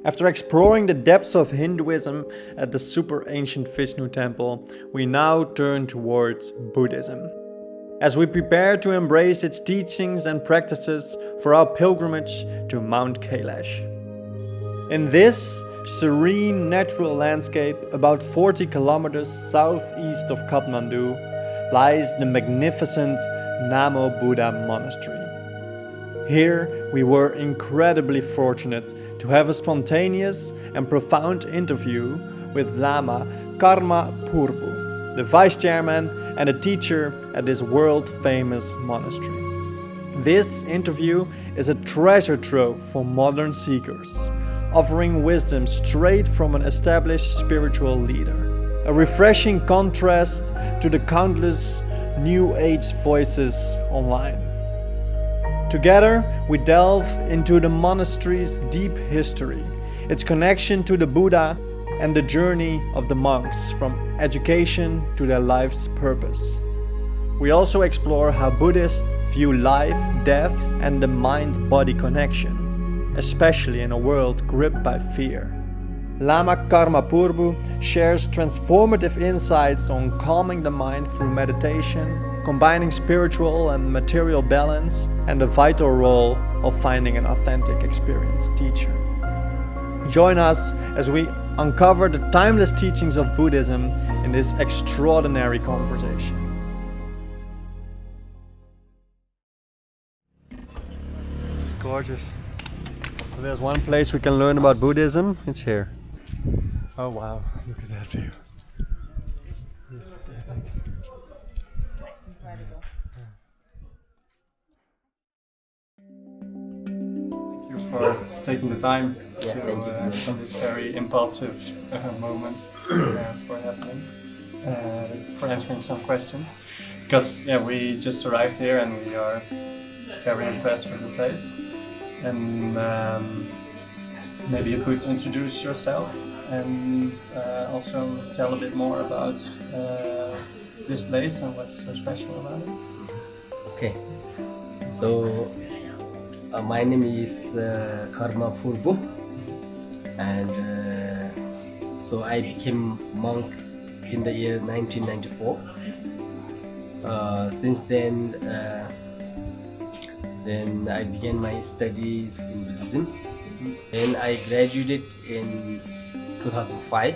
After exploring the depths of Hinduism at the super ancient Vishnu temple, we now turn towards Buddhism, as we prepare to embrace its teachings and practices for our pilgrimage to Mount Kailash. In this serene natural landscape, about 40 kilometers southeast of Kathmandu, lies the magnificent Namo Buddha Monastery. Here, we were incredibly fortunate to have a spontaneous and profound interview with Lama Karma Purbu, the vice chairman and a teacher at this world-famous monastery. This interview is a treasure trove for modern seekers, offering wisdom straight from an established spiritual leader, a refreshing contrast to the countless New Age voices online. Together, we delve into the monastery's deep history, its connection to the Buddha, and the journey of the monks from education to their life's purpose. We also explore how Buddhists view life, death, and the mind-body connection, especially in a world gripped by fear. Lama Karma Purbu shares transformative insights on calming the mind through meditation, combining spiritual and material balance, and the vital role of finding an authentic experienced teacher. Join us as we uncover the timeless teachings of Buddhism in this extraordinary conversation. It's gorgeous. If there's one place we can learn about Buddhism, it's here. Oh wow, look at that view. Thank you for taking the time from this very impulsive moment for happening, for answering some questions. Because we just arrived here and we are very impressed with the place. And maybe you could introduce yourself and also tell a bit more about this place and what's so special about it. Okay, so my name is Karma Purbu, and so I became monk in the year 1994. Since then I began my studies in Buddhism. Then I graduated in 2005.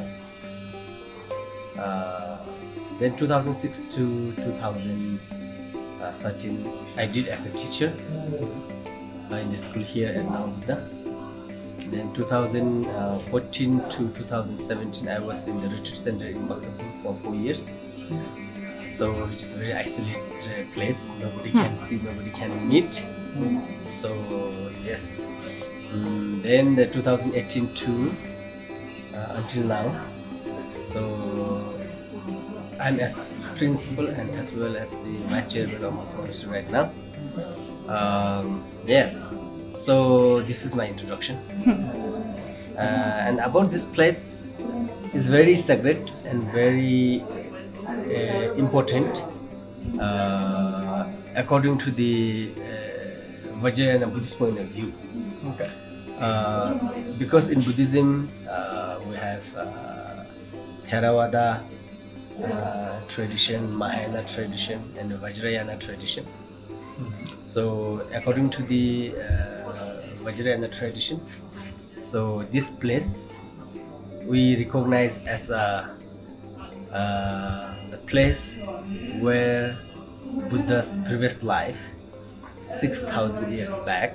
Then 2006 to 2013 I did as a teacher in the school here at Namo Buddha. Then 2014 to 2017 I was in the retreat center in Bhaktapur for 4 years. So it is a very isolated place. Nobody can see, nobody can meet. So yes. Then the 2018 to until now. So I'm as principal and as well as the vice chairman of this monastery right now. Yes. So this is my introduction. And about this place is very sacred and very important according to the Vajrayana Buddhist point of view. Okay. Because in Buddhism we have Theravada tradition, Mahayana tradition, and the Vajrayana tradition. So according to the Vajrayana tradition, so this place we recognize as the place where Buddha's previous life, 6,000 years back,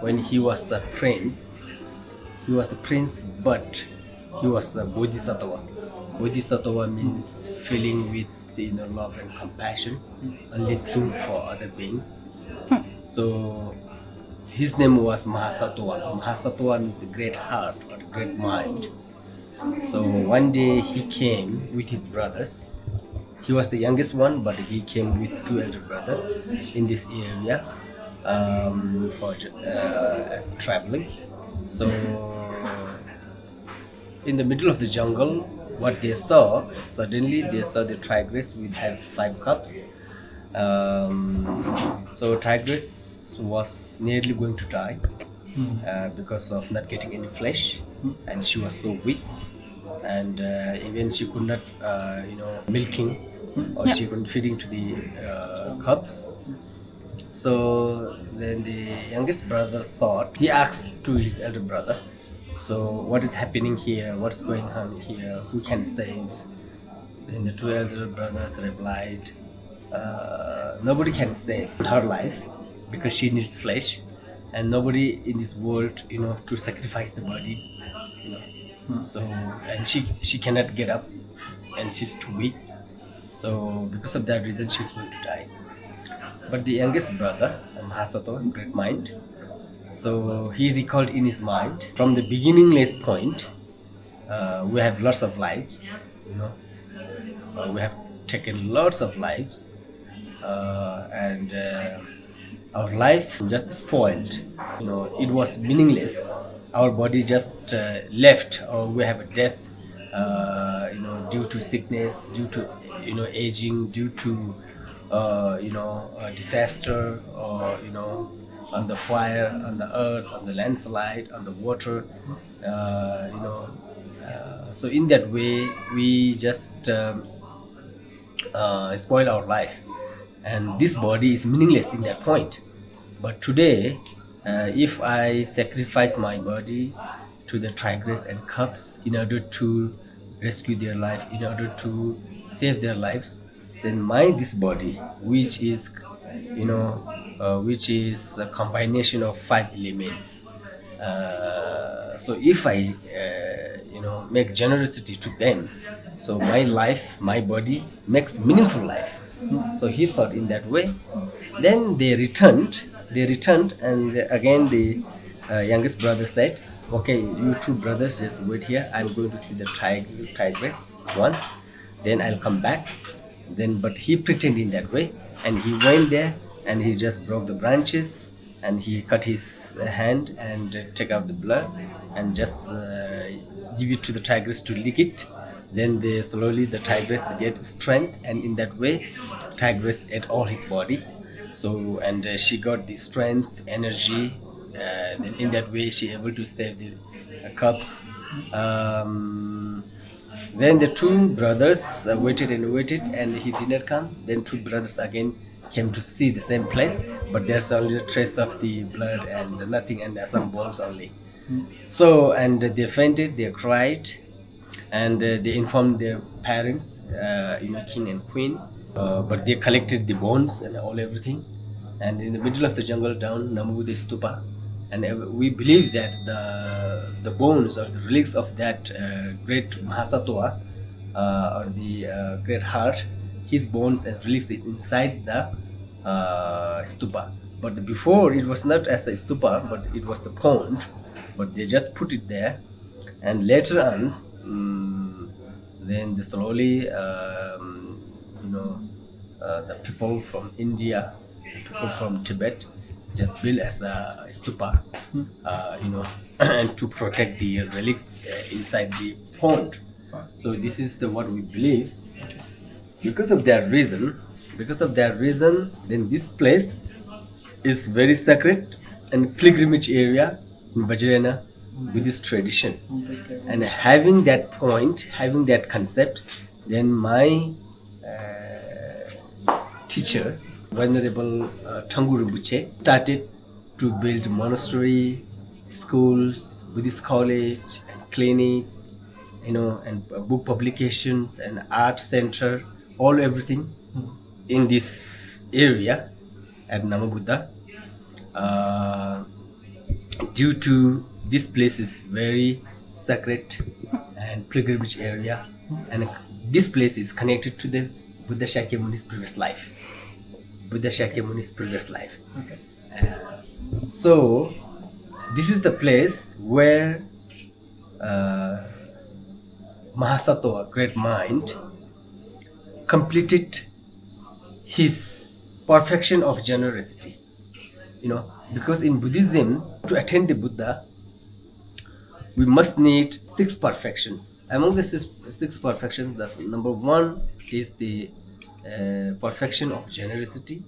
when he was a prince. He was a prince, but he was a bodhisattva. Bodhisattva means filling with the inner love and compassion, only think for other beings. So his name was Mahasattva. Mahasattva means a great heart or great mind. So one day he came with his brothers. He was the youngest one, but he came with 2 elder brothers in this area as traveling. So in the middle of the jungle, what they saw, suddenly they saw the tigress with have 5 cubs. So tigress was nearly going to die. because of not getting any flesh, and she was so weak, and even she could not, milking, or she couldn't feeding to the cubs. So then the youngest brother thought, he asked to his elder brother, so what is happening here? What's going on here? Who can save? Then the two elder brothers replied, nobody can save her life because she needs flesh, and nobody in this world, to sacrifice the body, So, and she cannot get up, and she's too weak. So because of that reason, she's going to die. But the youngest brother, Mahasato, great mind, so he recalled in his mind from the beginningless point. We have lots of lives, we have taken lots of lives, and our life just spoiled. It was meaningless. Our body just left, or we have a death, due to sickness, due to aging, due to a disaster, or on the fire, on the earth, on the landslide, on the water, so in that way we just spoil our life, and this body is meaningless in that point. But today, if I sacrifice my body to the tigers and cubs in order to rescue their life, in order to save their lives, then this body, which is a combination of 5 elements, so if I make generosity to them, so my life, my body makes meaningful life. So he thought in that way. Then they returned, and again the youngest brother said, okay, you two brothers just wait here, I'm going to see the tigress once, then I'll come back. But he pretended in that way, and he went there, and he just broke the branches, and he cut his hand and take out the blood, and just give it to the tigress to lick it. Then slowly the tigress get strength, and in that way tigress ate all his body. So, and she got the strength, energy, then in that way she able to save the cubs. Then the two brothers waited, and he did not come. Then two brothers again came to see the same place, but there's only a trace of the blood and nothing, and some bones only. So, and they fainted, they cried, and they informed their parents, king and queen. But they collected the bones and everything, and in the middle of the jungle down Namabuddha stupa, and we believe that the bones or the relics of that great Mahasatwa, or the great heart, his bones and relics is inside the stupa. But before it was not as a stupa, but it was the pond, but they just put it there, and later on, then slowly, the people from India, people from Tibet, just built as a stupa, and to protect the relics inside the pond. So this is what we believe. Because of that reason, then this place is very sacred and pilgrimage area in Vajrayana Buddhist tradition. And having that point, having that concept, then my teacher, Venerable Thangu Rinpoche, started to build monastery, schools, Buddhist college, and clinic, and book publications and art center, everything in this area at Namabuddha. Due to this place is very sacred and pilgrimage area, and this place is connected to the Buddha Shakyamuni's previous life. Okay. So this is the place where Mahasato, a great mind, completed his perfection of generosity. Because in Buddhism, to attain the Buddha, we must need 6 perfections. Among the six perfections, the number 1 is the perfection of generosity.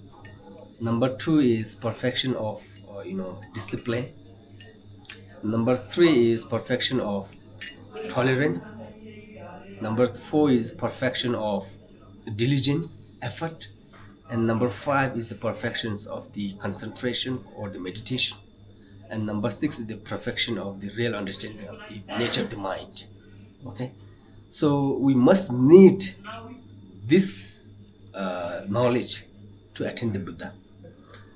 Number 2 is perfection of discipline. Number 3 is perfection of tolerance. Number 4 is perfection of diligence, effort. And number 5 is the perfections of the concentration or the meditation. And number 6 is the perfection of the real understanding of the nature of the mind. Okay, so we must need this knowledge to attain the Buddha.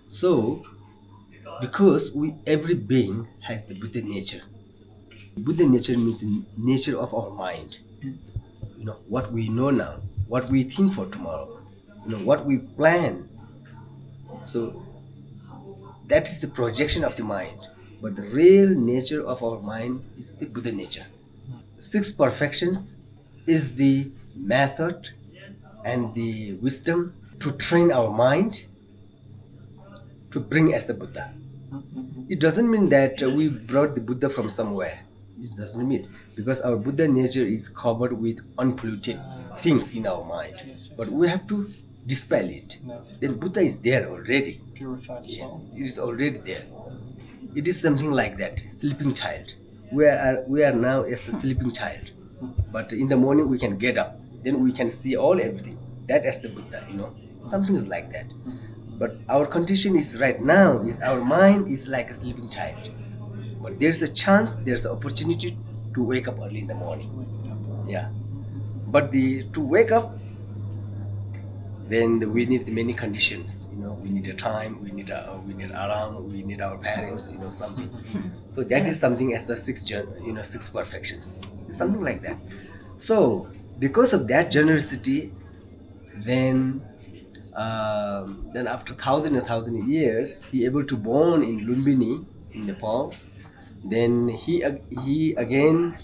So, because every being has the Buddha nature. Buddha nature means the nature of our mind. You know, what we know now, what we think for tomorrow, you know, what we plan. So that is the projection of the mind. But the real nature of our mind is the Buddha nature. 6 perfections is the method and the wisdom to train our mind to bring as a Buddha. It doesn't mean that we brought the Buddha from somewhere. It doesn't mean, because our Buddha nature is covered with unpolluted things in our mind. Yes. But we have to dispel it. Yes. Then Buddha is there already. Purified as well. It is already there. It is something like that, sleeping child. We are now as a sleeping child. But in the morning we can get up. Then we can see everything. That as the Buddha, you know. Something is like that. But our condition is right now, is our mind is like a sleeping child. But there's a chance, there's an opportunity to wake up early in the morning. Yeah. But to wake up, then we need many conditions. You know, we need a time, we need alarm, we need our parents, you know, something. So that is something as the 6 perfections. It's something like that. So because of that generosity, then after 1,000 years, he able to born in Lumbini in Nepal. Then he again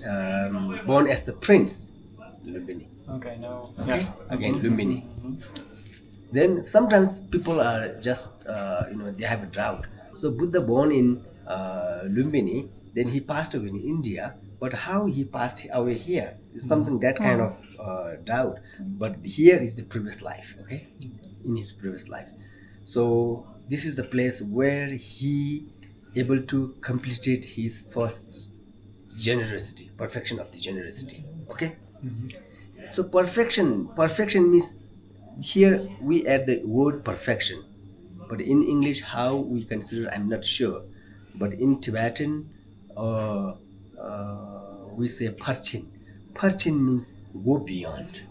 born as a prince in Lumbini. Okay, no. Okay, again Lumbini. Mm-hmm. Then sometimes people are just they have a drought. So Buddha born in Lumbini, then he passed away in India. But how he passed away here is something that kind of doubt. But here is the previous life, okay, in his previous life. So this is the place where he able to complete his first generosity, perfection of the generosity. Okay. So perfection means, here we add the word perfection, but in English how we consider, I'm not sure, but in Tibetan we say parchin. Parchin means go beyond.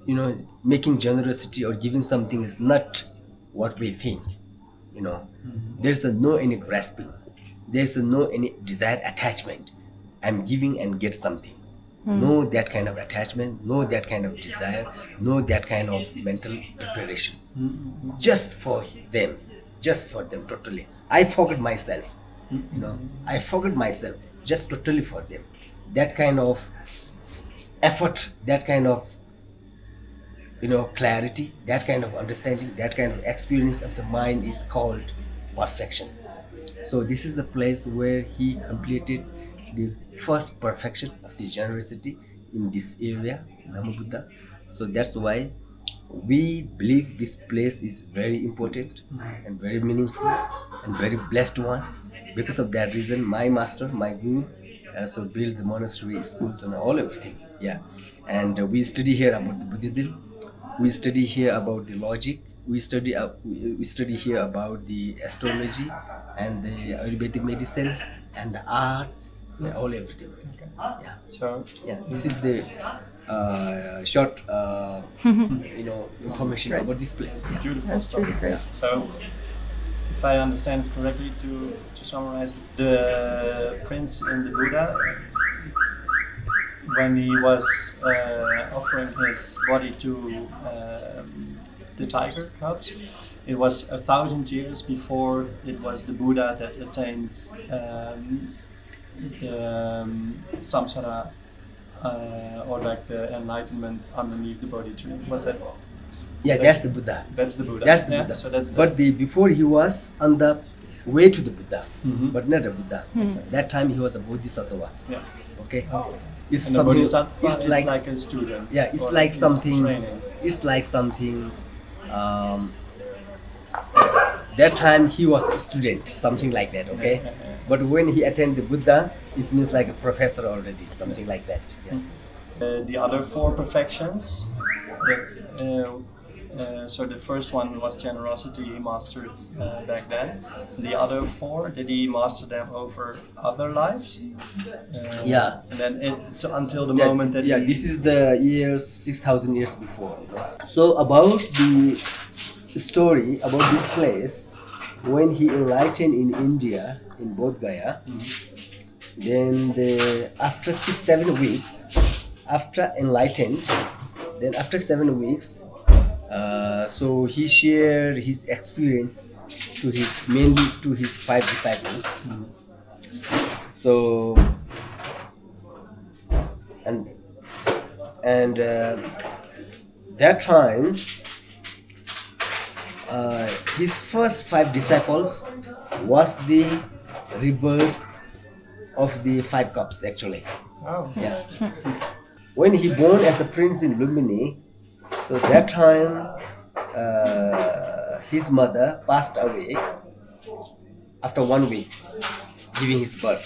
You know, making generosity or giving something is not what we think. You know, there's no any grasping, there's no any desired attachment. I'm giving and get something. No that kind of attachment, no that kind of desire, no that kind of mental preparations. Just for them totally. I forget myself. You know, I forget myself just totally for them. That kind of effort, that kind of clarity, that kind of understanding, that kind of experience of the mind is called perfection. So this is the place where he completed the first perfection of the generosity in this area, Dhammabuddha. So that's why we believe this place is very important and very meaningful and very blessed one. Because of that reason, my master, my guru, also built the monastery, schools, and everything. Yeah, and we study here about the Buddhism. We study here about the logic. We study here about the astrology and the Ayurvedic medicine and the arts, everything. Okay. Yeah. So Yeah, this is the short, information about this place. Yeah. beautiful That's stuff. really great. So, if I understand it correctly, to summarize, the prince in the Buddha, when he was offering his body to the tiger cubs, it was 1,000 years before it was the Buddha that attained the samsara, or like the enlightenment underneath the body tree. Was that? Yeah, that's the Buddha. That's the Buddha. That's the Yeah, Buddha. So that's the, But before he was on the way to the Buddha, Mhm. but not a Buddha. That time he was a Bodhisattva. yeah. Okay, Okay. it's And the something. Bodhisattva It's is like, like a student. yeah, it's or like he's something. training. It's like something. That time he was a student, something like that. Okay, But when he attained the Buddha, it means like a professor already, something like that. Yeah. The other four perfections, so the first one was generosity, he mastered back then. The other four, did he master them over other lives? Yeah. And then until the moment that yeah, he... this is the years 6,000 years before. You know? So about the story about this place, when he enlightened in India, in Bodh Gaya, then after 7 weeks, after enlightened, then after 7 weeks, so he shared his experience to mainly to his 5 disciples. So and that time, his first 5 disciples was the rebirth of the 5 cups actually. Oh. Yeah. When he born as a prince in Lumbini, so that time his mother passed away after 1 week giving his birth.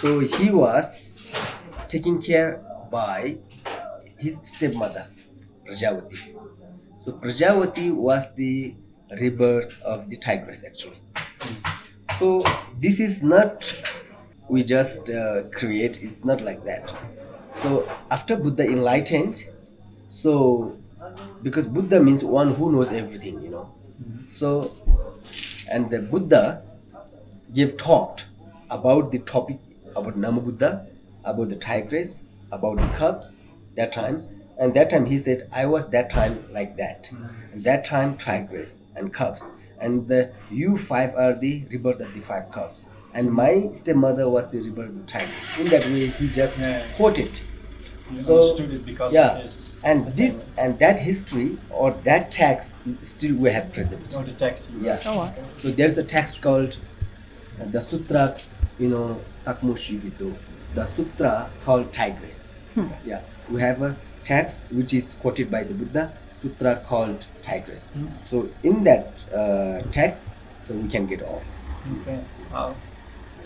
So he was taken care by his stepmother, Prajavati. So Prajavati was the rebirth of the tigress actually. So this is not we just create, it's not like that. So after Buddha enlightened, so because Buddha means one who knows everything, you know. So and the Buddha gave talk about the topic about Nama Buddha, about the tigress, about the cubs that time. And that time he said, I was that time like that. And that time tigress and cubs. And you 5 are the rebirth of the 5 cubs. And my stepmother was the rebirth of the tigress. In that way he just quoted. You understood it because of his and this and that history or that text still we have present. Oh, the text. Yeah. So there's a text called the Sutra, you know, Takmushi Vido. The Sutra called Tigress. Yeah. We have a text which is quoted by the Buddha, Sutra called Tigress. So in that text, so we can get all. Okay. Wow.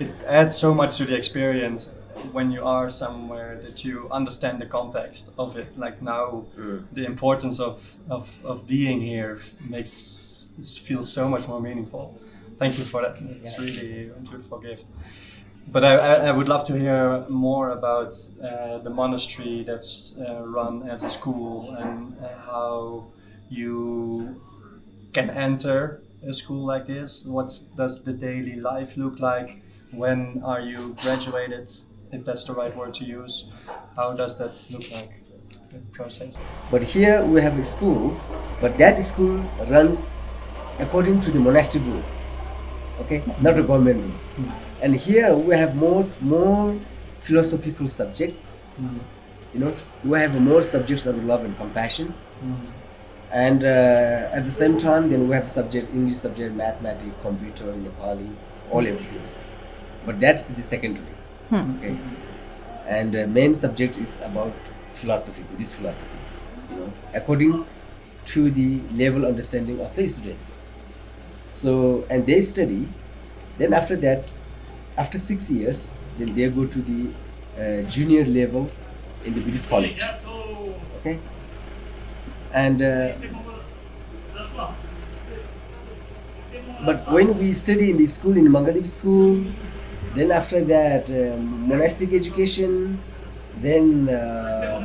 It adds so much to the experience when you are somewhere that you understand the context of it. Like now, the importance of being here makes it feel so much more meaningful. Thank you for that. It's really a beautiful gift. But I would love to hear more about the monastery that's run as a school and how you can enter a school like this. What does the daily life look like? When are you graduated, if that's the right word to use? How does that look like, the process? But here we have a school, but that school runs according to the monastic rule, okay, not the government rule. And here we have more philosophical subjects. You know, we have more subjects of love and compassion. And at the same time, then we have subjects, English subject, mathematics, computer, Nepali, all everything. But that's the secondary. Okay. And main subject is about philosophy, Buddhist philosophy. You know, according to the level understanding of the students. So and they study. Then after that, after 6 years, then they go to the junior level in the Buddhist college. Okay. And but when we study in the school, in Mangaldeep school, then after that monastic education, then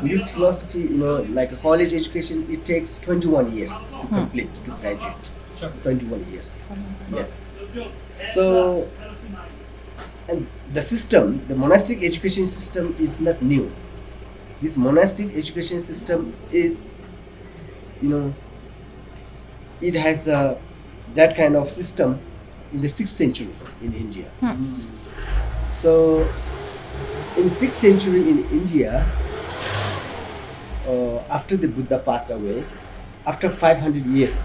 Buddhist philosophy, you know, like a college education, it takes 21 years to complete, to graduate. 21 years. Yes. So, and the system, the monastic education system is not new. This monastic education system is, you know, it has that kind of system in the 6th century in India. So, in 6th century in India, after the Buddha passed away, after 500 years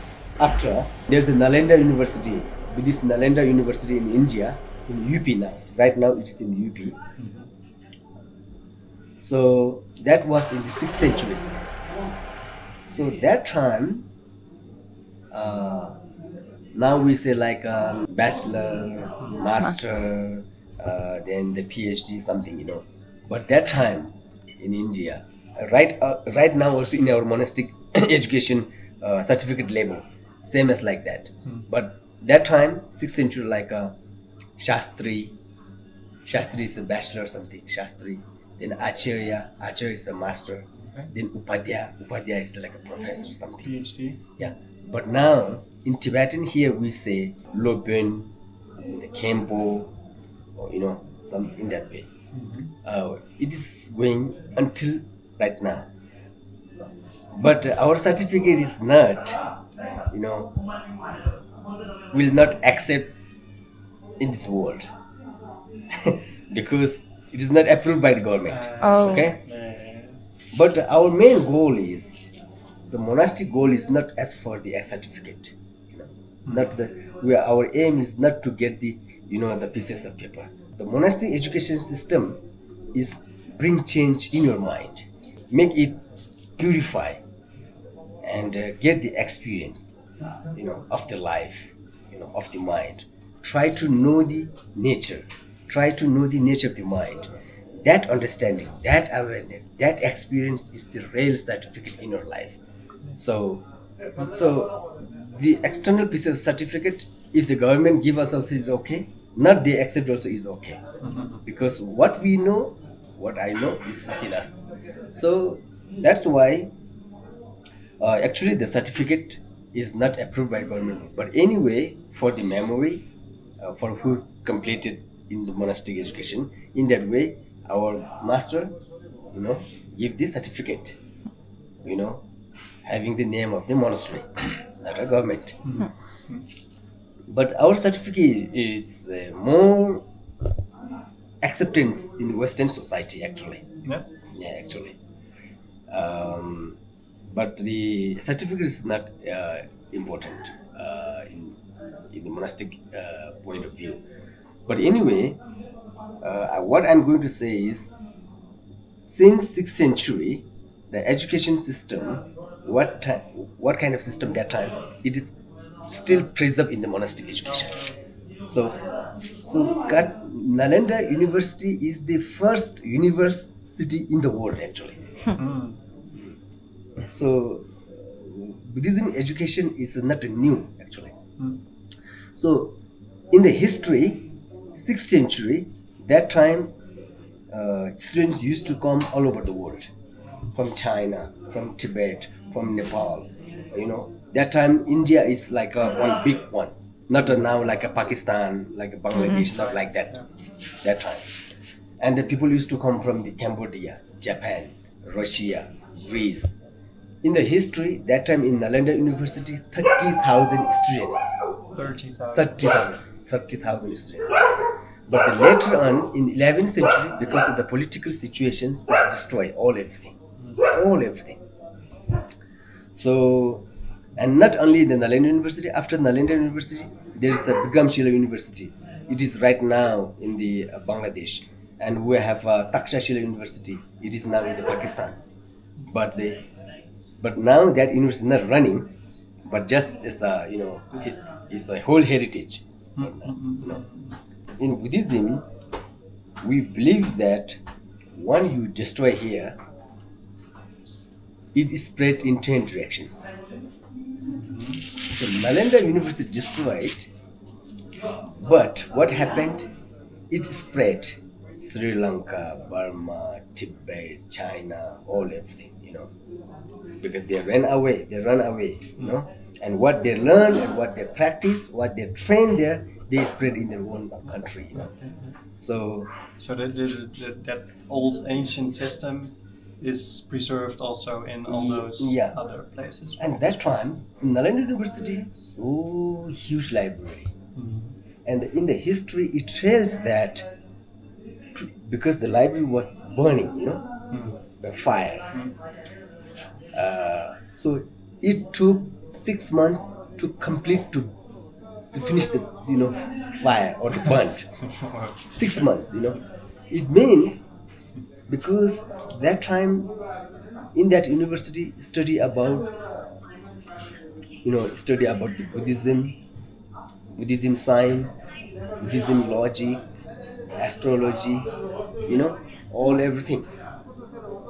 after, there's a Nalanda University, Buddhist Nalanda University in India, in UP now. Right now it is in UP. So that was in the 6th century. So that time, Now we say like bachelor, master, then the PhD, something, But that time in India, right now also in our monastic education certificate level, same as like that. But that time, 6th century, like Shastri. Shastri is a bachelor or something, Shastri. Then Acharya is a master. Then Upadhyaya is like a professor or something. PhD. Yeah. But now in Tibetan here we say Lobön, the Kempo, or some in that way. It is going until right now. But our certificate is not, will not accept in this world because it is not approved by the government. Oh. Okay. But our main goal is, the monastic goal is not as for the certificate, our aim is not to get the pieces of paper. The monastic education system is bring change in your mind, make it purify, and get the experience, of the life, of the mind. Try to know the nature. Try to know the nature of the mind. That understanding, that awareness, that experience is the real certificate in your life. So the external piece of certificate, if the government give us also is okay, not they accept also is okay. Because what we know, what I know is within us. So that's why actually the certificate is not approved by government. But anyway, for the memory, for who completed in the monastic education, in that way, our master, give this certificate, having the name of the monastery, not a government. But our certificate is more acceptance in the Western society, actually. Yeah, actually. But the certificate is not important in the monastic point of view. But anyway, what I'm going to say is, since 6th century, the education system, what kind of system that time, it is still preserved in the monastic education. So Nalanda University is the first university in the world, actually. So Buddhism education is not new, actually. So in the history, 6th century, that time students used to come all over the world, from China, from Tibet, from Nepal. That time India is like one big one, not now like a Pakistan, like a Bangladesh, not like that. That time, and the people used to come from the Cambodia, Japan, Russia, Greece. In the history, that time in Nalanda University, 30,000 students. 30,000 students. But later on, in 11th century, because of the political situations, it destroyed everything. So, and not only the Nalanda University, after Nalanda University, there is a Bikramshila University. It is right now in the Bangladesh. And we have Takshashila University. It is now in the Pakistan. But now that university is not running, but just as it's a whole heritage. In Buddhism, we believe that when you destroy here, it is spread in 10 directions. So Nalanda University destroyed, but what happened? It spread Sri Lanka, Burma, Tibet, China, everything, because they run away, and what they learn and what they practice, what they train there, they spread in their own country, So that old ancient system is preserved also in all those other places. And that time, Nalanda University, so huge library. And in the history, it tells that because the library was burning, the fire. So it took 6 months to complete to finish the fire or the burnt. 6 months, It means because that time in that university study about the Buddhism, Buddhism science, Buddhism logic, astrology, all everything.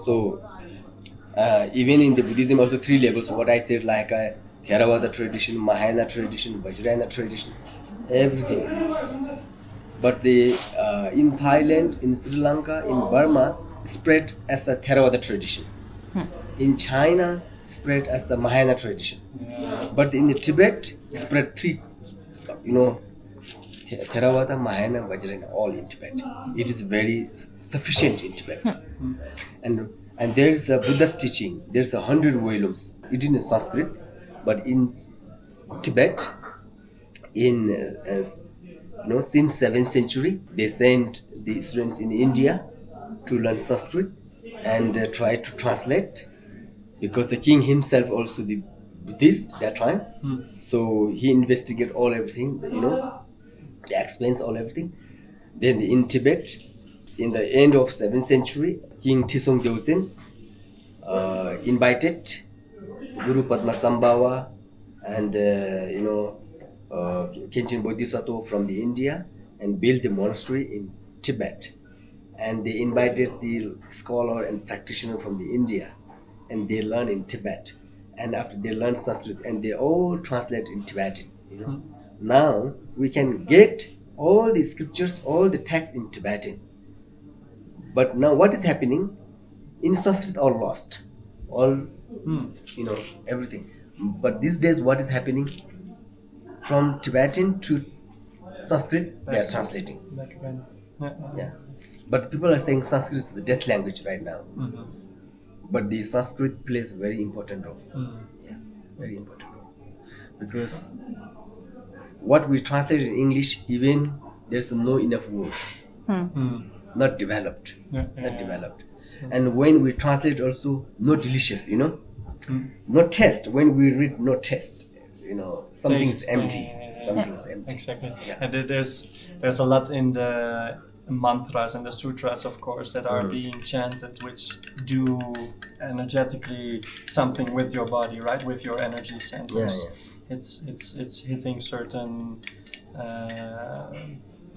So even in the Buddhism also three levels. What I said, like Theravada tradition, Mahayana tradition, Vajrayana tradition, everything is. But in Thailand, in Sri Lanka, in Burma, spread as a Theravada tradition. In China, spread as a Mahayana tradition. But in the Tibet, spread three, Theravada, Mahayana, Vajrayana, all in Tibet. It is very sufficient in Tibet. And there is a Buddha's teaching. There's 100 volumes. It is in Sanskrit, but in Tibet, since 7th century, they sent the students in India to learn Sanskrit and try to translate, because the king himself also the Buddhist that time. So he investigate all everything, he explains all everything. Then in Tibet, in the end of 7th century, King Trisong Gyaltsen invited Guru Padmasambhava and Khenchen Bodhisattva from the India and built the monastery in Tibet. And they invited the scholar and practitioner from the India, and they learn in Tibet. And after they learn Sanskrit, and they all translate in Tibetan. Now we can get all the scriptures, all the texts in Tibetan. But now what is happening? In Sanskrit all lost, all everything. But these days what is happening? From Tibetan to Sanskrit, they are translating. Yeah. But people are saying Sanskrit is the death language right now. But the Sanskrit plays a very important role. Yeah, very important role. Because what we translate in English, even there's no enough word. Not developed. Not developed. And when we translate also, no delicious, no taste. When we read, no taste. Something's empty. Something's empty. Exactly. Yeah. And there's a lot in the mantras and the sutras, of course, that are being chanted, which do energetically something with your body, right? With your energy centers. Yeah. It's hitting certain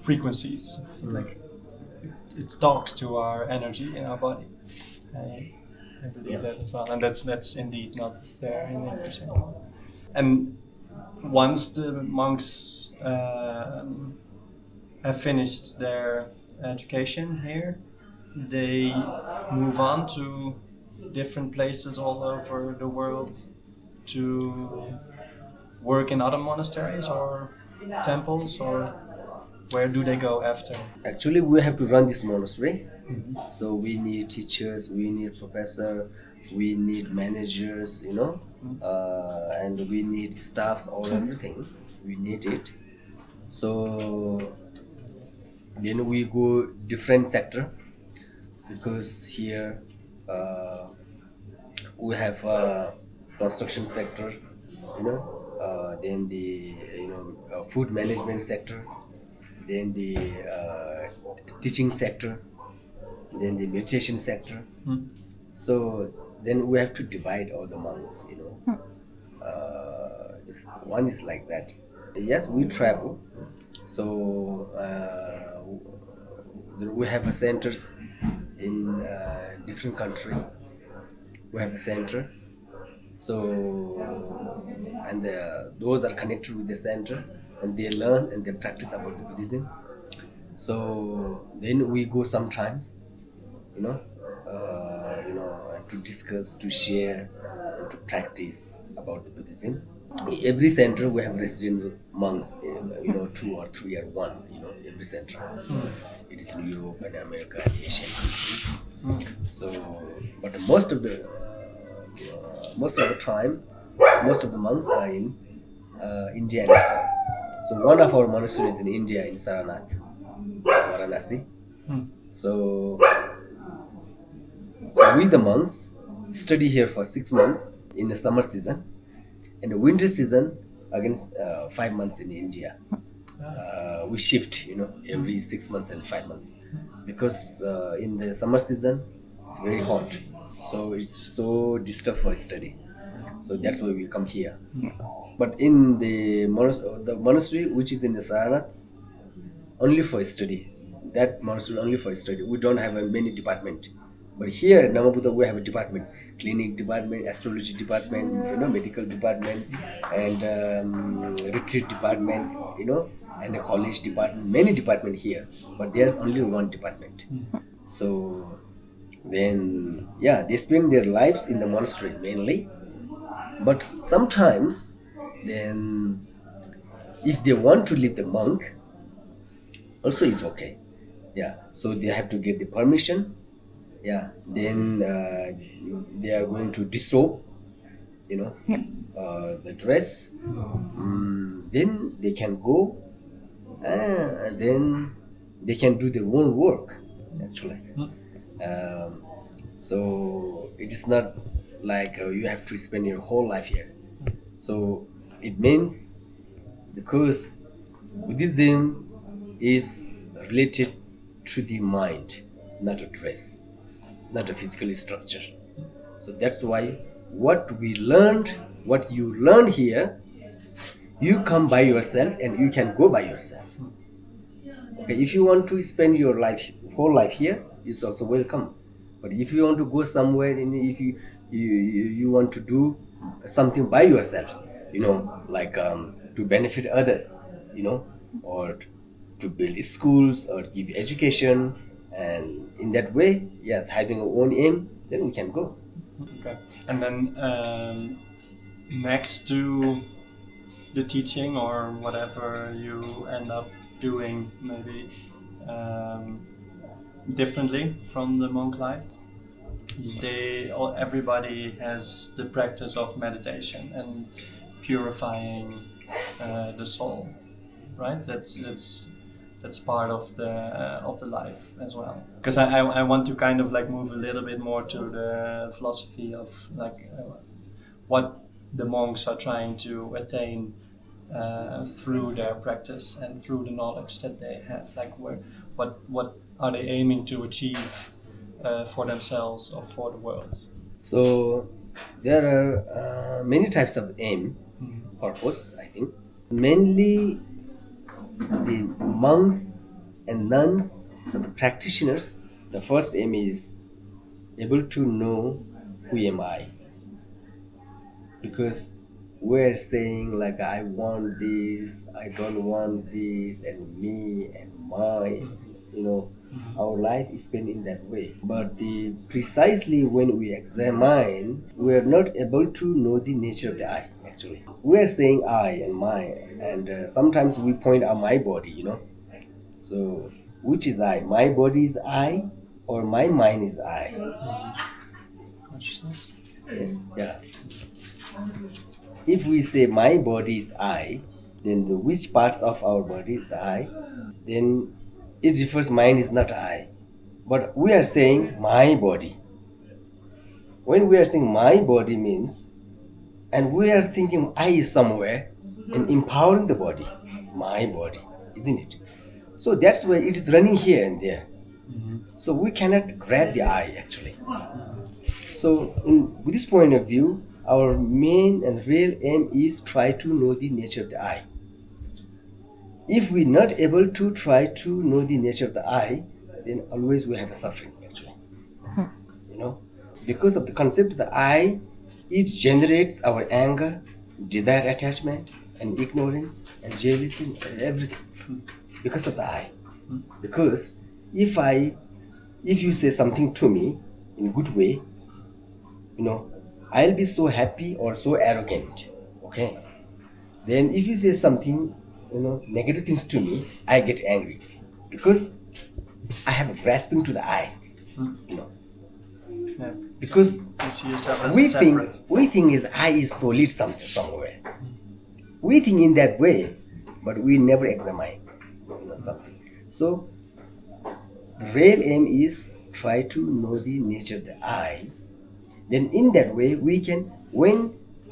frequencies. Like it talks to our energy in our body. I believe that as well, and that's indeed not there in English anymore. And once the monks have finished their education here, they move on to different places all over the world to work in other monasteries or temples, or where do they go after? Actually, we have to run this monastery. So we need teachers, we need professor, we need managers, and we need staffs, all everything. We need it. So then we go different sector, because here we have construction sector, then the food management sector, then the teaching sector, then the meditation sector. So then we have to divide all the months, one is like that. Yes, we travel. So we have centers in different country. We have a center. So and those are connected with the center, and they learn and they practice about the Buddhism. So then we go sometimes, to discuss, to share, and to practice about the Buddhism. Every center we have resident monks, 2 or 3 or 1, every center. It is in Europe and America and Asian countries. So, but most of the time, most of the monks are in India and Nepal. So one of our monasteries in India, in Saranath, Varanasi. So we the monks study here for 6 months in the summer season, and the winter season again 5 months in India. We shift, every 6 months and 5 months, because in the summer season it's very hot, so it's so disturbed for study. So that's why we come here. But in the monastery which is in the Saranath, only for study. That monastery only for study. We don't have a many department. But here at Namabuddha we have a department, clinic department, astrology department, medical department, and retreat department, and the college department. Many department here, but there's only one department. So then, they spend their lives in the monastery mainly. But sometimes, then, if they want to leave the monk, also is okay. So they have to get the permission. Then they are going to disrobe, the dress. Then they can go, and then they can do their own work, actually. So it is not like you have to spend your whole life here. So it means, because Buddhism is related to the mind, not a dress, not a physical structure. So that's why what you learn here, you come by yourself and you can go by yourself. Okay, if you want to spend your whole life here, it's also welcome. But if you want to go somewhere, and if you want to do something by yourselves, like to benefit others, or to build schools or give education, and in that way, having our own aim, then we can go. Okay. And then next to the teaching or whatever you end up doing, maybe differently from the monk life, everybody has the practice of meditation and purifying the soul, right? That's part of the life as well. Because I want to kind of like move a little bit more to the philosophy of what the monks are trying to attain through their practice and through the knowledge that they have. Like what are they aiming to achieve for themselves or for the world? So there are many types of aim, purpose, I think. Mainly the monks and nuns, the practitioners, the first aim is able to know who am I. Because we're saying like, I want this, I don't want this, and me and my, our life is spent in that way. But precisely when we examine, we are not able to know the nature of the I, actually. We are saying I and my, and sometimes we point out my body, So, which is I? My body is I, or my mind is I? Consciousness? Yeah. If we say my body is I, then which parts of our body is the I? Then it refers mine is not I. But we are saying my body. When we are saying my body means, and we are thinking I is somewhere and empowering the body, my body, isn't it? So that's why it is running here and there. So we cannot grab the I, actually. So in Buddhist point of view, our main and real aim is try to know the nature of the I. If we're not able to try to know the nature of the I, then always we have a suffering, actually. Because of the concept of the I, it generates our anger, desire, attachment, and ignorance, and jealousy, and everything. Because of the I. Because if you say something to me in a good way, I'll be so happy or so arrogant. Okay. Then if you say something, negative things to me, I get angry. Because I have a grasping to the I. Yeah. Because You see yourself as we separate. think is I is solid somewhere. We think in that way, but we never examine something. So the real aim is try to know the nature of the I. Then in that way we can,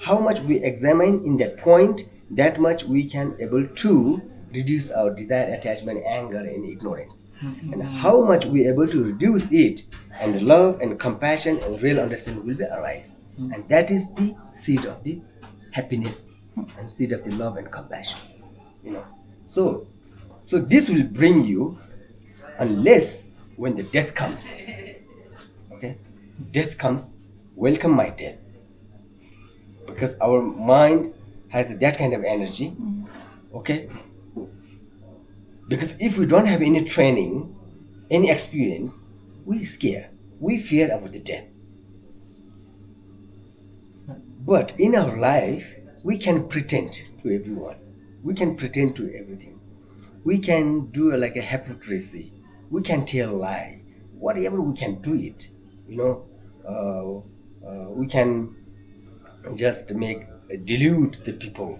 how much we examine in that point, that much we can able to reduce our desire, attachment, anger, and ignorance. And how much we able to reduce it, and love and compassion and real understanding will be arise. And that is the seed of the happiness and seed of the love and compassion. So this will bring you, unless when the death comes. Okay, death comes, welcome my death, because our mind has that kind of energy. Okay, because if we don't have any training, any experience, we fear about the death. But in our life, we can pretend to everyone. We can pretend to everything. We can do like a hypocrisy. We can tell a lie. Whatever we can do it. We can just delude the people.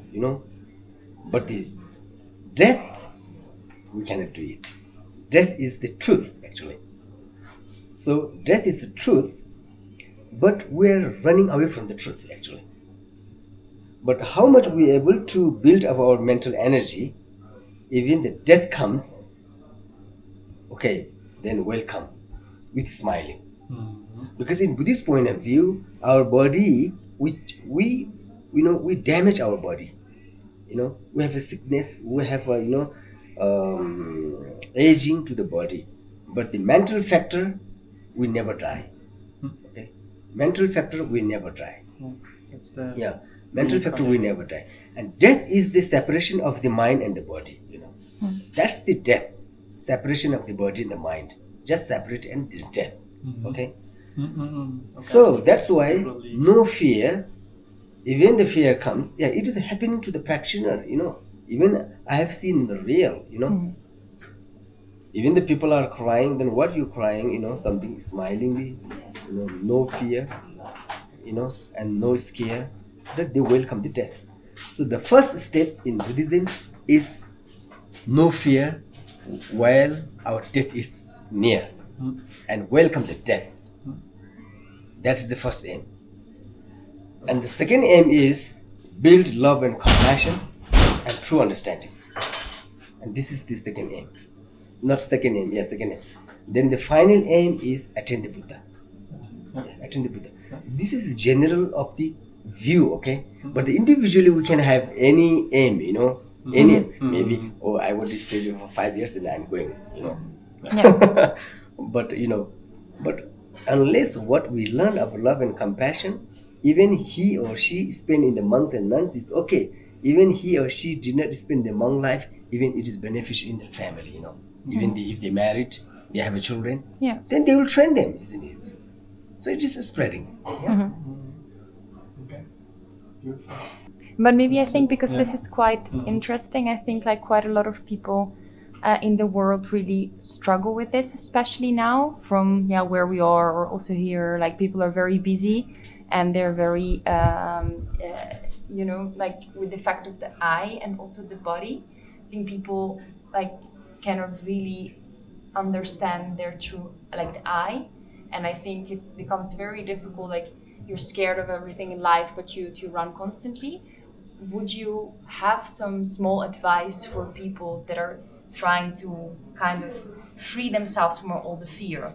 But the death, we cannot do it. Death is the truth, actually. So death is the truth, but we're running away from the truth, actually. But how much we are able to build up our mental energy, even the death comes, okay, then welcome with smiling. Because in Buddhist point of view, our body, we damage our body. We have a sickness, we have a aging to the body, but the mental factor will never die. Okay, mental factor will never die. It's the mental factor will never die. And death is the separation of the mind and the body. That's the death, separation of the body and the mind. Just separate and the death. Okay. So that's why no fear. Even the fear comes, it is happening to the practitioner. Even I have seen the real. Even the people are crying. Then what you crying? Something smilingly. No fear. And no scare. That they welcome the death. So the first step in Buddhism is no fear while our death is near, and welcome the death. That is the first aim. And the second aim is build love and compassion and true understanding. And this is the second aim. Not second aim, second aim. Then the final aim is attain the Buddha. Attain the Buddha. This is the general of the view, okay? But individually we can have any aim, any aim. Maybe, I want to stay for 5 years and I'm going, Yeah. But unless what we learn of love and compassion, even he or she spend in the monks and nuns is okay. Even he or she did not spend the monk life, even it is beneficial in their family, Even if they married, they have a children, then they will train them, isn't it? So it is spreading. Okay. Beautiful. But maybe I think because this is quite interesting, I think like quite a lot of people in the world really struggle with this, especially now from where we are, or also here, like people are very busy and they're very like with the fact of the eye and also the body. I think people like cannot really understand their true, like the eye, and I think it becomes very difficult. Like you're scared of everything in life, but you run constantly. Would you have some small advice for people that are trying to kind of free themselves from all the fear?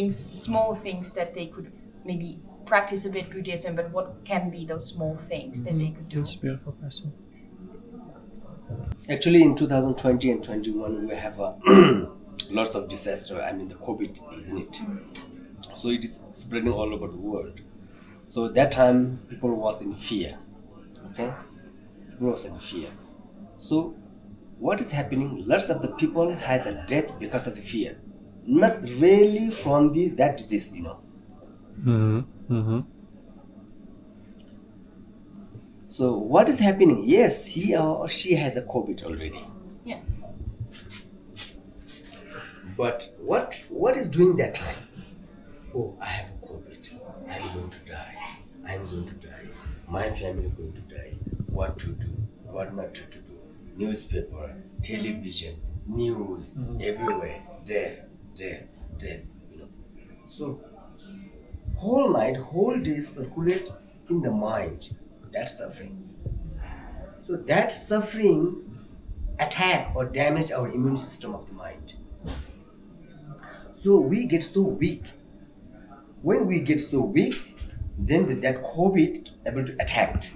Small things that they could maybe practice a bit Buddhism, but what can be those small things that they could do? That's a beautiful question. Actually, in 2020 and 21, we have lots of disaster. I mean, the COVID, isn't it? So it is spreading all over the world. So that time, people was in fear. Okay, people was in fear. So what is happening? Lots of the people has a death because of the fear, not really from that disease, So what is happening? Yes, he or she has a COVID already. Yeah. But what is doing that time? Oh, I have COVID. I'm going to die. I'm going to die. My family is going to die. What to do? What not to do? Newspaper, television, news, everywhere. Death. So whole night, whole day circulate in the mind. That's suffering. So that suffering attack or damage our immune system of the mind. So we get so weak. When we get so weak, then that COVID able to attack.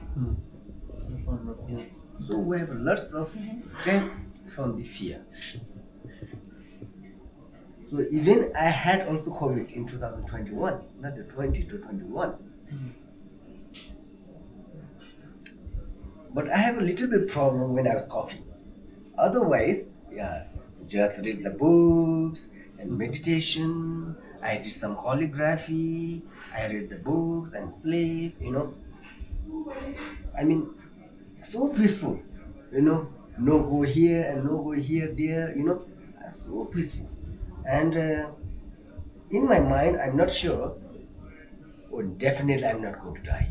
So we have lots of death from the fear. So even I had also COVID in 2021, not the 20 to 21. But I have a little bit problem when I was coughing. Otherwise, yeah, just read the books and meditation. I did some calligraphy. I read the books and sleep. I mean, so peaceful. No go here and no go here, there. So peaceful. And in my mind, I'm not sure. Oh, definitely, I'm not going to die.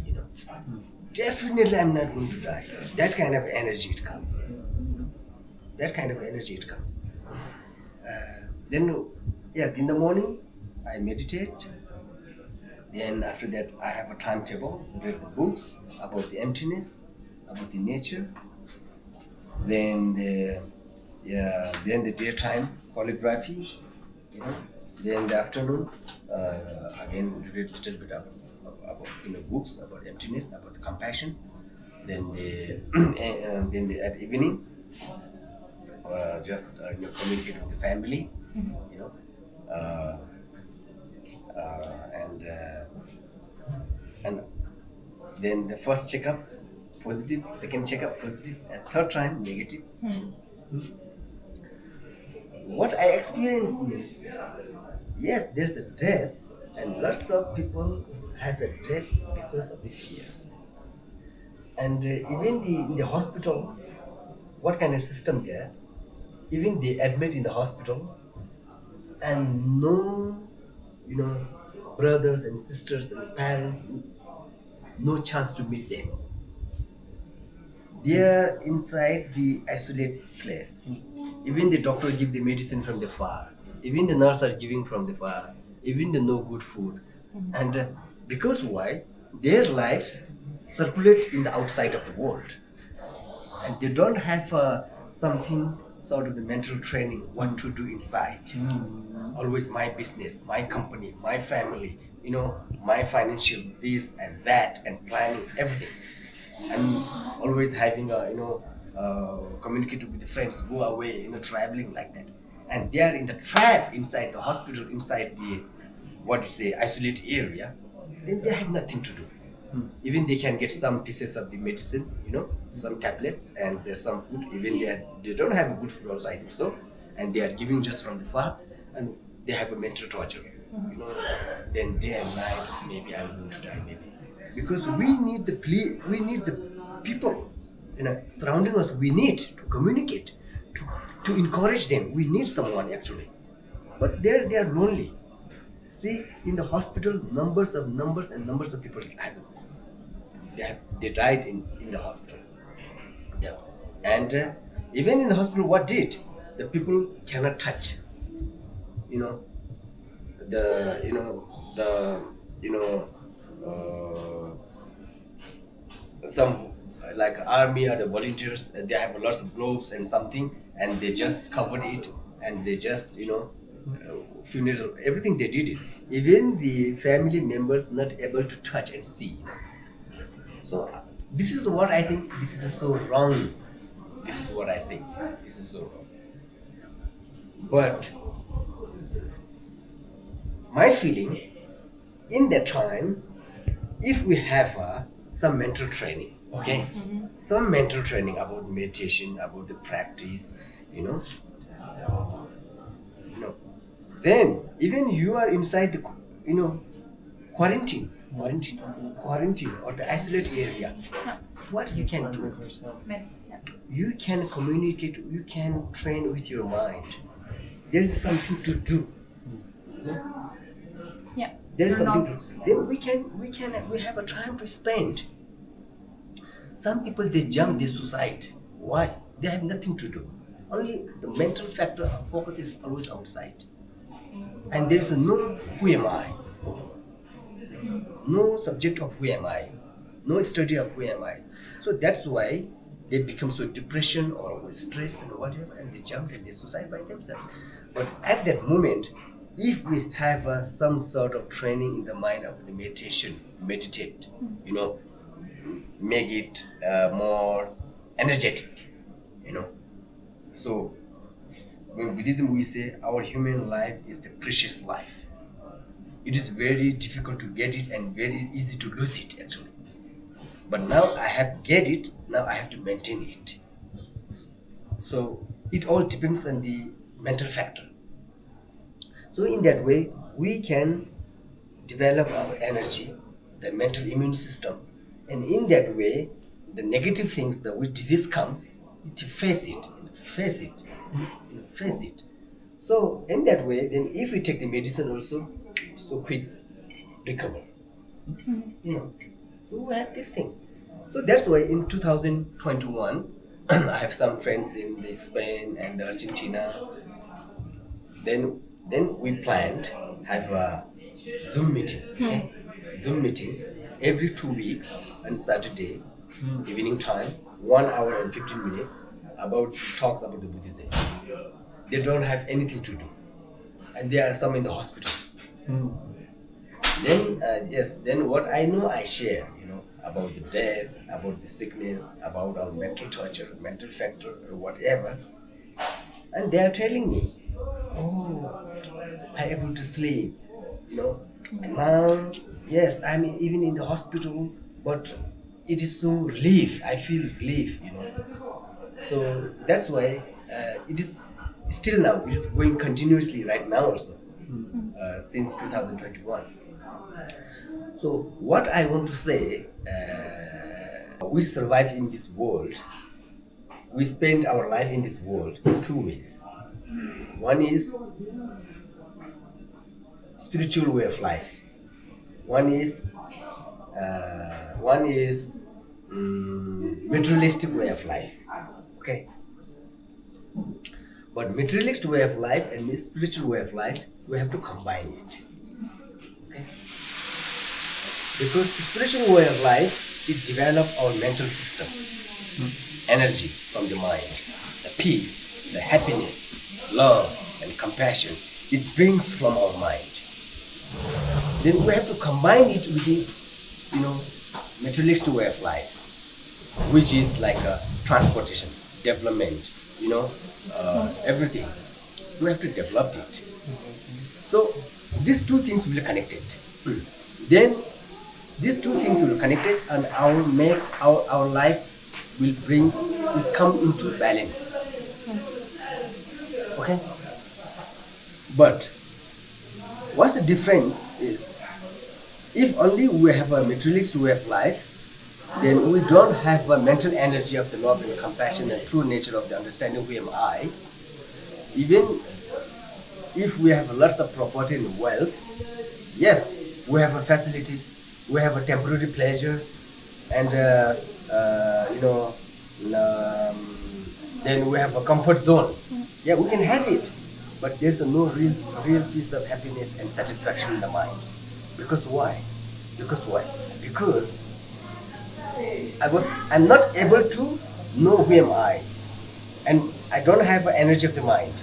Definitely, I'm not going to die. That kind of energy it comes. Then, yes, in the morning, I meditate. Then after that, I have a timetable, read the books about the emptiness, about the nature. Then the daytime calligraphy. Then the afternoon, again read a little bit about books about emptiness, about the compassion. Then at evening, just communicate with the family, and then the first checkup positive, second checkup positive, and third time negative. What I experienced means, yes, there's a death, and lots of people has a death because of the fear. And even in the hospital, what kind of system there? Even they admit in the hospital, and no, brothers and sisters and parents, no chance to meet them. They are inside the isolated place. Even the doctor give the medicine from the far. Even the nurse are giving from the far. Even the no good food. And because why? Their lives circulate in the outside of the world. And they don't have something sort of the mental training, what to do inside. Always my business, my company, my family, my financial this and that and planning everything. And always having communicating with the friends, go away, traveling like that. And they are in the trap inside the hospital, inside the isolated area. Then they have nothing to do. Even they can get some pieces of the medicine, some tablets and there's some food. Even they don't have good food also, I think so. And they are giving just from the far, and they have a mental torture. Then day and night, maybe I'm going to die, maybe. Because we need the people, surrounding us. We need to communicate, to encourage them. We need someone actually, but they are lonely. See, in the hospital, numbers of people they died in the hospital. Yeah, and even in the hospital, what did the people cannot touch? Some like army or the volunteers, they have lots of globes and something, and they just covered it, and they just funeral, everything they did it. Even the family members not able to touch and see. So this is what I think. This is so wrong. This is what I think. This is so wrong. But my feeling, in that time, if we have some mental training, okay, some mental training about meditation, about the practice, then even you are inside the, quarantine or the isolated area, what you can do? You can communicate, you can train with your mind. There is something to do. Yeah. There is something to, then we have a time to spend. Some people, they jump, they suicide. Why? They have nothing to do. Only the mental factor focus is always outside. And there is no who am I? No subject of who am I? No study of who am I? So that's why they become so depression or stress and whatever, and they jump and they suicide by themselves. But at that moment, if we have some sort of training in the mind of the meditate, you know, make it more energetic, you know. So in Buddhism we say our human life is the precious life. It is very difficult to get it and very easy to lose it actually. But now I have get it, now I have to maintain it. So it all depends on the mental factor. So in that way, we can develop our energy, the mental immune system, and in that way, the negative things that which disease comes, to face it. So in that way, then if we take the medicine also, so quick recover. You know, so we have these things. So that's why in 2021, I have some friends in Spain and Argentina. Then we planned have a Zoom meeting. Okay? Zoom meeting every 2 weeks on Saturday evening time, 1 hour and 15 minutes about talks about the Buddhism. They don't have anything to do, and there are some in the hospital. Then what I know I share, you know, about the death, about the sickness, about our mental torture, mental factor, or whatever. And they are telling me, oh, I'm able to sleep, you know. Now, yes, I'm even in the hospital, but it is so relief. I feel relief, you know. So that's why it is still now. It is going continuously right now also, since 2021. So what I want to say, we survive in this world. We spend our life in this world in 2 ways. One is spiritual way of life. One is materialistic way of life. Okay. But materialistic way of life and spiritual way of life, we have to combine it. Okay. Because spiritual way of life, it develops our mental system, energy from the mind, the peace, the happiness, love, and compassion. It brings from our mind. Then we have to combine it with the, you know, materialistic way of life, which is like transportation, development, you know, everything. We have to develop it. So these two things will be connected. Then these two things will be connected, and our life will come into balance. Okay. But what's the difference is, if only we have a materialistic way of life, then we don't have a mental energy of the love and compassion and true nature of the understanding who am I. Even if we have lots of property and wealth, yes, we have facilities, we have a temporary pleasure, and then we have a comfort zone. Yeah, we can have it, but there's no real piece of happiness and satisfaction in the mind. Because why? Because I'm not able to know who am I, and I don't have an energy of the mind,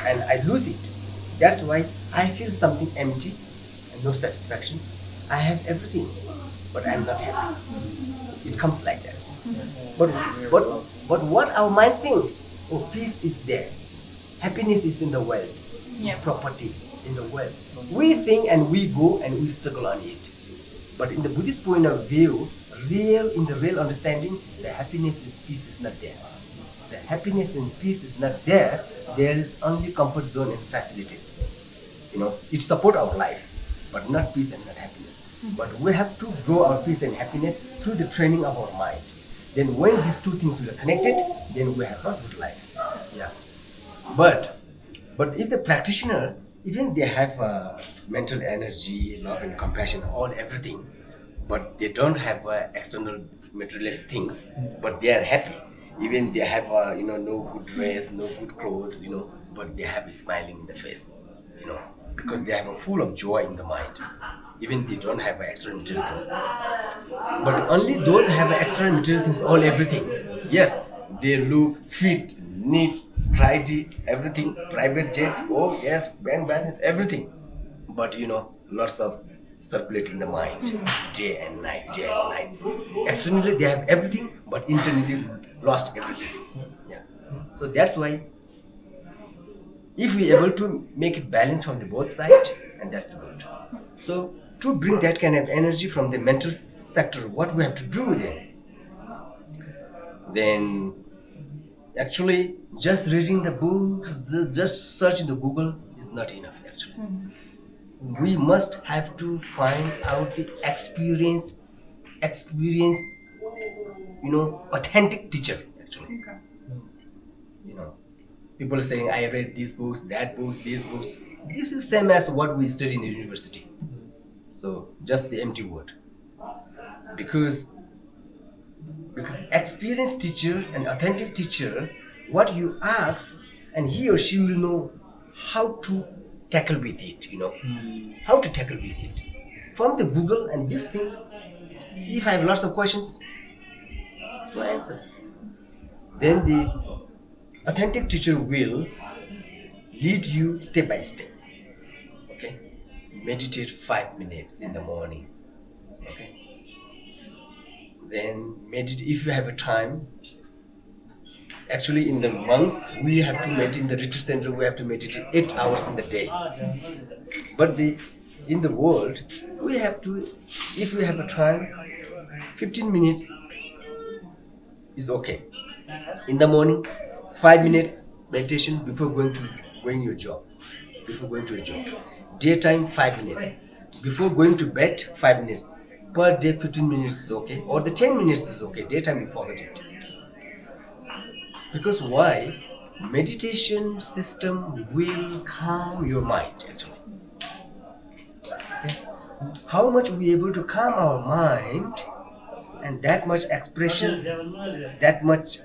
and I lose it. That's why I feel something empty and no satisfaction. I have everything, but I'm not happy. It comes like that. But what our mind thinks? Oh, peace is there, happiness is in the world, property in the world. We think and we go and we struggle on it. But in the Buddhist point of view, in the real understanding, the happiness and peace is not there. The happiness and peace is not there. There is only comfort zone and facilities. You know, it support our life, but not peace and not happiness. But we have to grow our peace and happiness through the training of our mind. Then when these two things will be connected, then we have a good life. Yeah. But if the practitioner, even they have mental energy, love and compassion, everything, but they don't have external materialist things, but they are happy. Even they have no good dress, no good clothes, but they have a smiling in the face, because they have a full of joy in the mind. Even they don't have external material things, but only those have external material things, everything. Yes, they look fit, neat, tidy, everything, private jet, yes, bank balance, everything. but lots of circulating the mind day and night. Externally they have everything, but internally lost everything. Yeah. So that's why if we able to make it balance from the both sides, and that's good. So to bring that kind of energy from the mental sector, what we have to do then actually just reading the books, just searching the Google is not enough actually. We must have to find out the experience, authentic teacher actually. People are saying, I read these books, that books, these books. This is same as what we study in the university. So just the empty word. Because experienced teacher and authentic teacher, what you ask, and he or she will know how to tackle with it, how to tackle with it. From the Google and these things, if I have lots of questions, no answer. Then the authentic teacher will lead you step by step. Okay? Meditate 5 minutes in the morning. Okay? Then meditate if you have a time. Actually, in the months, we have to meditate in the retreat center. We have to meditate 8 hours in the day. But in the world, we have to, if we have a time, 15 minutes is okay. In the morning, 5 minutes meditation before going to your job. Daytime 5 minutes. Before going to bed 5 minutes. Per day 15 minutes is okay. Or the 10 minutes is okay. Daytime you forget it. Because why? Meditation system will calm your mind actually. Okay? How much we able to calm our mind, and that much expressions, that much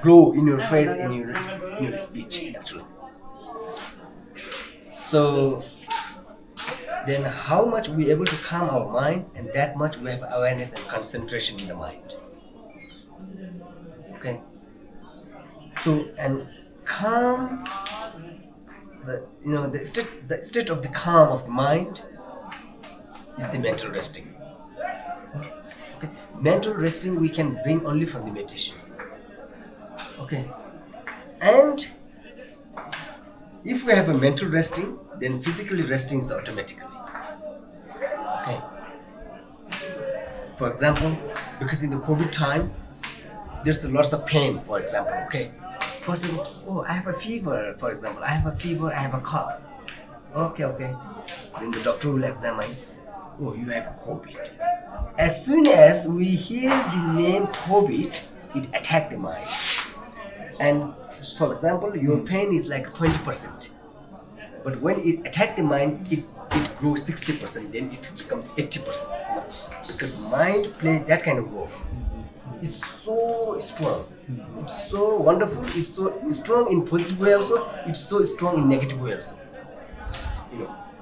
glow in your face, in your speech actually. So then how much we able to calm our mind, and that much we have awareness and concentration in the mind. Okay. So and calm the state of the calm of the mind is the mental resting. Okay. Mental resting we can bring only from the meditation. Okay. And if we have a mental resting, then physically resting is automatically. Okay. For example, because in the COVID time, there's lots of pain, for example, okay. First of all, I have a fever, for example. I have a cough. Okay. Then the doctor will examine, you have a COVID. As soon as we hear the name COVID, it attacks the mind. And for example, your pain is like 20%. But when it attacks the mind, it grows 60%, then it becomes 80%. Because mind plays that kind of role. It's so strong. It's so wonderful. It's so strong in positive way also. It's so strong in negative way also.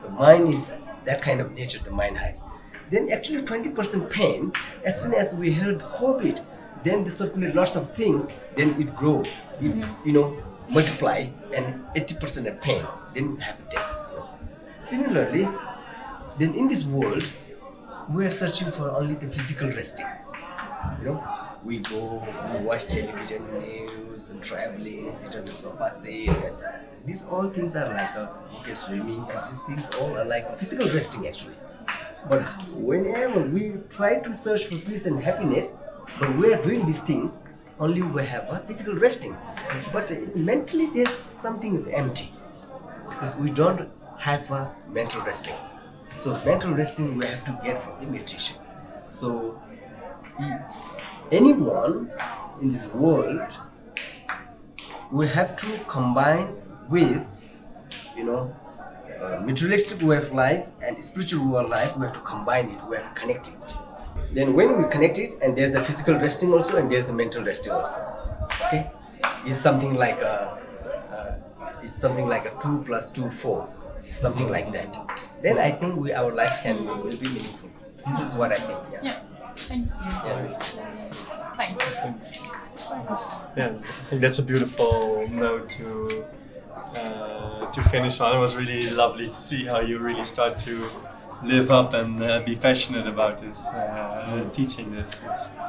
The mind is that kind of nature the mind has. Then actually 20% pain, as soon as we heard COVID, then they circulate lots of things, then it grow. It multiply, and 80% of pain, then have a death. Similarly, then in this world, we are searching for only the physical resting. We go, we watch television, news, and traveling, sit on the sofa set. These all things are like swimming, and these things all are like physical resting actually. But whenever we try to search for peace and happiness, but we are doing these things, only we have a physical resting. But mentally, there's something is empty because we don't have a mental resting. So mental resting we have to get from the meditation. So anyone in this world, we have to combine with materialistic way of life and spiritual way of life. We have to combine it. We have to connect it. Then when we connect it, and there's the physical resting also, and there's the mental resting also. Okay, it's something like a 2 + 2 4, something like that. Then I think our life will be meaningful. This is what I think. Yeah. Thank you. Thanks. Yeah, I think that's a beautiful note to to finish on. It was really lovely to see how you really start to live up and be passionate about this, teaching this.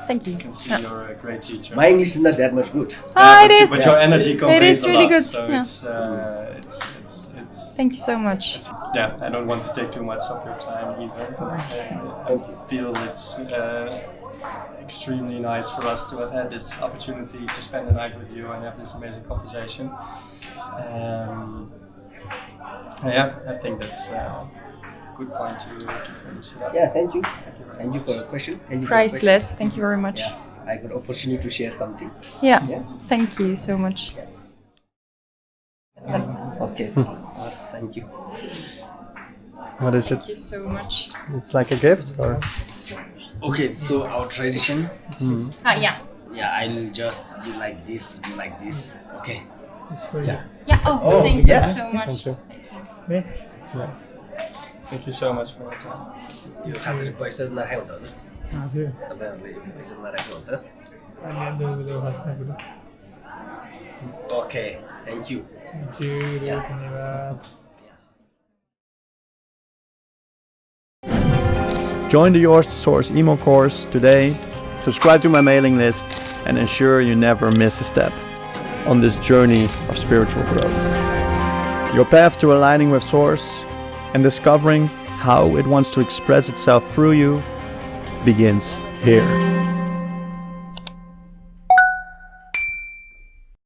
Thank you. You can see you're a great teacher. My English is not that much good. It is. But your energy conveys is a really lot, good, so yeah. it's Thank you so much. yeah. I don't want to take too much of your time either. I feel it's extremely nice for us to have had this opportunity to spend the night with you and have this amazing conversation. Yeah, I think that's a good point to finish it up. Yeah, thank you. Thank you very Thank you for much. your question. Thank you for your question. Priceless. Thank you very much. Yes, I got opportunity to share something. Yeah. Yeah. Thank you so much. Okay. Thank you. What is it? Thank you so much. It's like a gift, or? Okay, so our tradition. Yeah. Yeah, I'll just do like this, do like this. Okay. It's for Yeah. Yeah. Oh, Thank yeah. you so much. Thank you. you. Yeah. Thank you so much for your time. यो खासरी पैसा नराखेको हुन्छ हजुर हजुर तपाईँहरूले यो पैसा नराखेको हुन्छ अनि अन्त हस्ना कुरा okay thank you thank you धन्यवाद Join the Yours to Source email course today, subscribe to my mailing list, and ensure you never miss a step on this journey of spiritual growth. Your path to aligning with Source and discovering how it wants to express itself through you begins here.